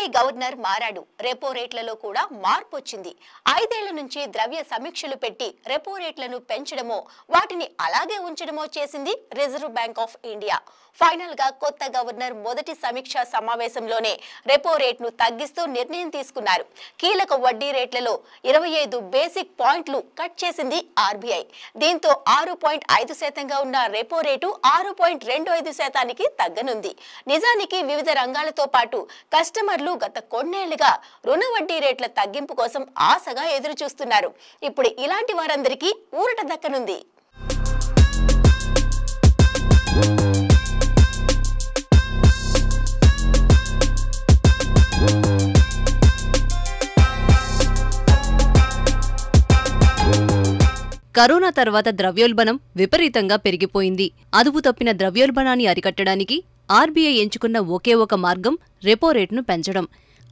RBI governor మారాడు. Repo రేట్లలో కూడా మార్పు వచ్చింది. 5 ఏళ్ల నుంచి ద్రవ్య సమీక్షలు పెట్టి రెపో రేట్లను పెంచడమో వాటిని అలాగే ఉంచడమో చేసింది reserve bank of India. Final గా కొత్త గవర్నర్ మొదటి సమీక్ష సమావేశంలోనే రెపో రేట్ను తగ్గిస్తూ నిర్ణయం తీసుకున్నారు. కీలక వడ్డీ రేట్లలో 25 బేసిక్ పాయింట్లు కట్ చేసింది ఆర్బీఐ. దీంతో 6.5% ఉన్న రెపో రేటు 6.25% తగ్గనుంది. నిజానికి వివిధ రంగాలతో పాటు కస్టమర్లు గత కొన్నేళ్లుగా రుణ వడ్డీ రేట్ల తగ్గింపు కోసం ఆశగా ఎదురు చూస్తున్నారు. ఇప్పుడు ఇలాంటి వారందరికీ ఊరట దక్కనుంది. కరోనా తర్వాత ద్రవ్యోల్బణం విపరీతంగా పెరిగిపోయింది. అదుపు తప్పిన ద్రవ్యోల్బణాన్ని అరికట్టడానికి ఆర్బీఐ ఎంచుకున్న ఒకే ఒక మార్గం రెపో రేటును పెంచడం.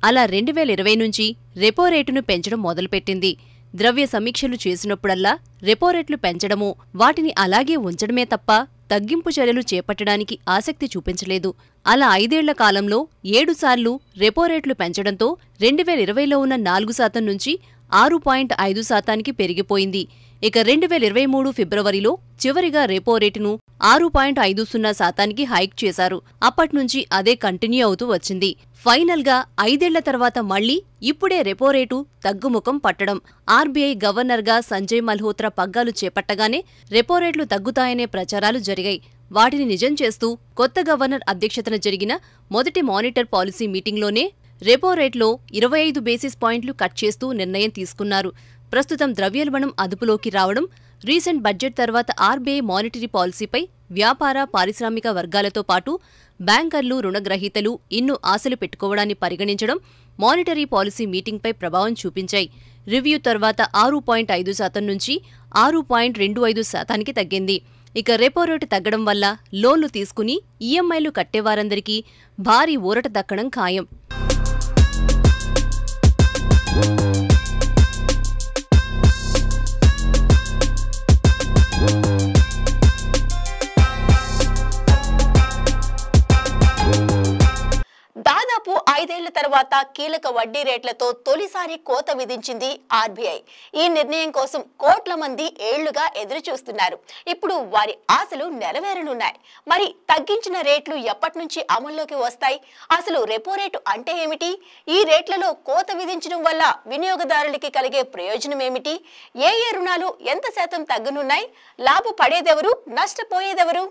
అలా 2020 నుంచి రెపో రేటును పెంచడం మొదలుపెట్టింది. ద్రవ్య సమీక్షలు చేసినప్పుడల్లా రెపో రేట్లు పెంచడమో వాటిని అలాగే ఉంచడమే తప్ప తగ్గింపు చర్యలు చేపట్టడానికి ఆసక్తి చూపించలేదు. అలా 5 ఏళ్ల కాలంలో 7 సార్లు రెపో రేట్లు పెంచడంతో 2020లో ఉన్న 4% నుంచి 6.5%కి పెరిగిపోయింది. ఇక 2023 ఫిబ్రవరిలో చివరిగా రెపో రేటును 6.50%కి హైక్ చేశారు. అప్పట్నుంచి అదే కంటిన్యూ అవుతూ వచ్చింది. ఫైనల్ గా 5 ఏళ్ల తర్వాత మళ్లీ ఇప్పుడే రెపో రేటు తగ్గుముఖం పట్టడం. ఆర్బీఐ గవర్నర్ గా సంజయ్ మల్హోత్రా పగ్గాలు చేపట్టగానే రెపో రేట్లు తగ్గుతాయనే ప్రచారాలు జరిగాయి. వాటిని నిజం చేస్తూ కొత్త గవర్నర్ అధ్యక్షతన జరిగిన మొదటి మానిటర్ పాలసీ మీటింగ్లోనే రెపో రేట్లో 25 బేసిస్ పాయింట్లు కట్ చేస్తూ నిర్ణయం తీసుకున్నారు. ప్రస్తుతం ద్రవ్యోల్బణం అదుపులోకి రావడం, రీసెంట్ బడ్జెట్ తర్వాత ఆర్బీఐ మానిటరీ పాలసీపై వ్యాపార, పారిశ్రామిక వర్గాలతో పాటు బ్యాంకర్లు, రుణగ్రహీతలు ఇన్నో ఆశలు పెట్టుకోవడాన్ని పరిగణించడం మానిటరీ పాలసీ మీటింగ్పై ప్రభావం చూపించాయి. రివ్యూ తర్వాత 6.5% నుంచి 6.25%కి తగ్గింది. ఇక రెపో రేటు తగ్గడం వల్ల లోన్లు తీసుకుని ఈఎంఐలు కట్టేవారందరికీ భారీ ఊరట దక్కడం ఖాయం. దాదాపు 5 ఏళ్ల తర్వాత కీలక వడ్డీ రేట్లతో తొలిసారి కోత విధించింది ఆర్బీఐ. ఈ నిర్ణయం కోసం కోట్ల మంది ఏళ్లుగా ఎదురు చూస్తున్నారు. ఇప్పుడు వారి ఆశలు నెరవేరనున్నాయి. మరి తగ్గించిన రేట్లు ఎప్పటి నుంచి అమల్లోకి వస్తాయి? అసలు రెపో రేటు అంటే ఏమిటి? ఈ రేట్లలో కోత విధించడం వల్ల వినియోగదారులకి కలిగే ప్రయోజనం ఏమిటి? ఏ రుణాలు ఎంత శాతం తగ్గనున్నాయి? లాభపడేదెవరు, నష్టపోయేదెవరు?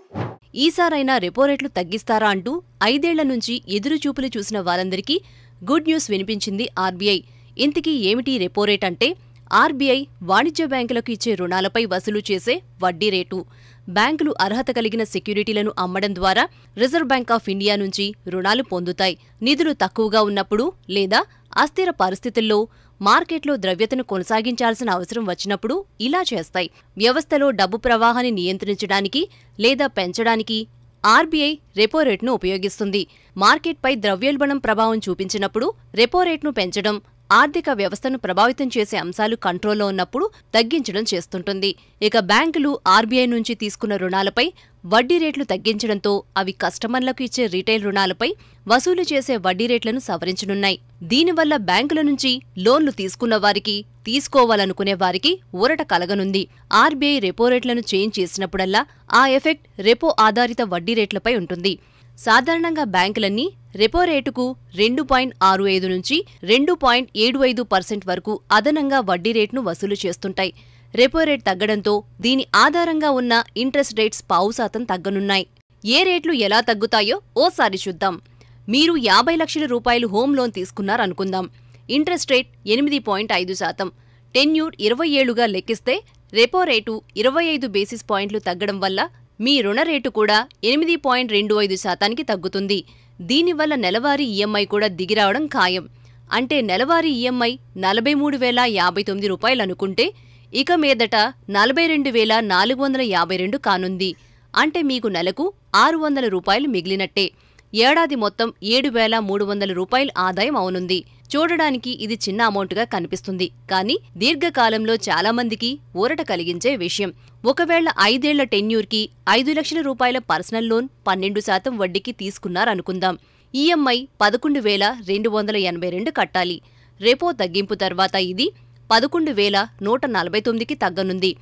ఈసారైనా రెపో రేట్లు తగ్గిస్తారా అంటూ 5 ఏళ్ల నుంచి ఎదురుచూపులు చూసిన వారందరికీ గుడ్ న్యూస్ వినిపించింది ఆర్బీఐ. ఇంతకీ ఏమిటి రెపో రేట్ అంటే? ఆర్బీఐ వాణిజ్య బ్యాంకులకు ఇచ్చే రుణాలపై వసూలు చేసే వడ్డీ రేటు. బ్యాంకులు అర్హత కలిగిన సెక్యూరిటీలను అమ్మడం ద్వారా రిజర్వ్ బ్యాంక్ ఆఫ్ ఇండియా నుంచి రుణాలు పొందుతాయి. నిధులు తక్కువగా ఉన్నప్పుడు లేదా అస్థిర పరిస్థితుల్లో మార్కెట్లో ద్రవ్యతను కొనసాగించాల్సిన అవసరం వచ్చినప్పుడు ఇలా చేస్తాయి. వ్యవస్థలో డబ్బు ప్రవాహాన్ని నియంత్రించడానికి లేదా పెంచడానికి ఆర్బీఐ రెపో రేట్ను ఉపయోగిస్తుంది. మార్కెట్పై ద్రవ్యోల్బణం ప్రభావం చూపించినప్పుడు రెపో రేట్ను పెంచడం, ఆర్థిక వ్యవస్థను ప్రభావితం చేసే అంశాలు కంట్రోల్లో ఉన్నప్పుడు తగ్గించడం చేస్తుంటుంది. ఇక బ్యాంకులు ఆర్బీఐ నుంచి తీసుకున్న రుణాలపై వడ్డీ రేట్లు తగ్గించడంతో అవి కస్టమర్లకు ఇచ్చే రీటైల్ రుణాలపై వసూలు చేసే వడ్డీ రేట్లను సవరించనున్నాయి. దీనివల్ల బ్యాంకుల నుంచి లోన్లు తీసుకున్న వారికి, తీసుకోవాలనుకునే వారికి ఊరట కలగనుంది. ఆర్బీఐ రెపో రేట్లను చేంజ్ చేసినప్పుడల్లా ఆ ఎఫెక్ట్ రెపో ఆధారిత వడ్డీ రేట్లపై ఉంటుంది. సాధారణంగా బ్యాంకులన్నీ రెపో రేటుకు 2.65 నుంచి 2.75% వరకు అదనంగా వడ్డీ రేటును వసూలు చేస్తుంటాయి. రెపో రేట్ తగ్గడంతో దీని ఆధారంగా ఉన్న ఇంట్రెస్ట్ రేట్స్ 0.5% తగ్గనున్నాయి. ఏ రేట్లు ఎలా తగ్గుతాయో ఓసారి చూద్దాం. మీరు 50 లక్షల రూపాయలు హోమ్ లోన్ తీసుకున్నారనుకుందాం. Interest rate 8.5%. టెన్యూర్ 20 ఏళ్లుగా లెక్కిస్తే రెపో రేటు 25 బేసిస్ పాయింట్లు తగ్గడం వల్ల మీ రుణ రేటు కూడా 8.25%కి తగ్గుతుంది. దీనివల్ల నెలవారీ ఈఎంఐ కూడా దిగిరావడం ఖాయం. అంటే నెలవారీ ఈఎంఐ 43,059 రూపాయలనుకుంటే ఇక మీదట 42,452 కానుంది. అంటే మీకు నెలకు 600 రూపాయలు మిగిలినట్టే. ఏడాది మొత్తం 7,300 రూపాయల ఆదాయం అవనుంది. చూడడానికి ఇది చిన్న అమౌంట్గా కనిపిస్తుంది, కానీ దీర్ఘకాలంలో చాలామందికి ఊరట కలిగించే విషయం. ఒకవేళ 5 ఏళ్ల టెన్యూర్కి 5 లక్షల రూపాయల పర్సనల్ లోన్ 12% వడ్డీకి తీసుకున్నారనుకుందాం. ఈఎంఐ 11,282 కట్టాలి. రెపో తగ్గింపు తర్వాత ఇది 11,149కి తగ్గనుంది.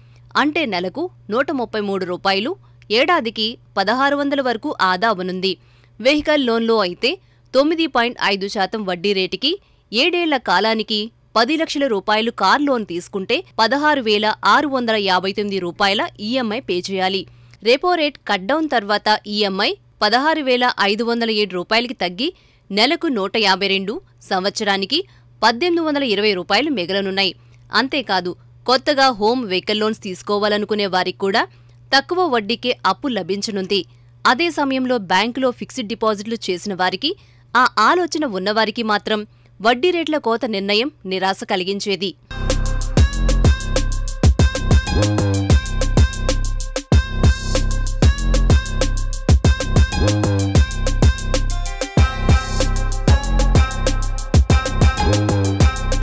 అంటే నెలకు రూ. 133, ఏడాదికి 1,600 వరకు ఆదా అవనుంది. వెహికల్ లోన్లో అయితే 9.5% వడ్డీ రేటుకి 7 ఏళ్ల కాలానికి 10 లక్షల రూపాయలు కార్ లోన్ తీసుకుంటే 16,659 రూపాయల ఈఎంఐ పే చేయాలి. రెపో రేట్ కట్డౌన్ తర్వాత ఈఎంఐ 16,507 రూపాయలకి తగ్గి నెలకు 152, సంవత్సరానికి 1,820 రూపాయలు మిగలనున్నాయి. అంతేకాదు కొత్తగా హోమ్ వెహికల్ లోన్స్ తీసుకోవాలనుకునే వారికి కూడా తక్కువ వడ్డీకే అప్పు లభించనుంది. అదే సమయంలో బ్యాంకులో ఫిక్స్డ్ డిపాజిట్లు చేసిన వారికి, ఆ ఆలోచన ఉన్నవారికి మాత్రం వడ్డీ రేట్ల కోత నిర్ణయం నిరాశ కలిగించేది.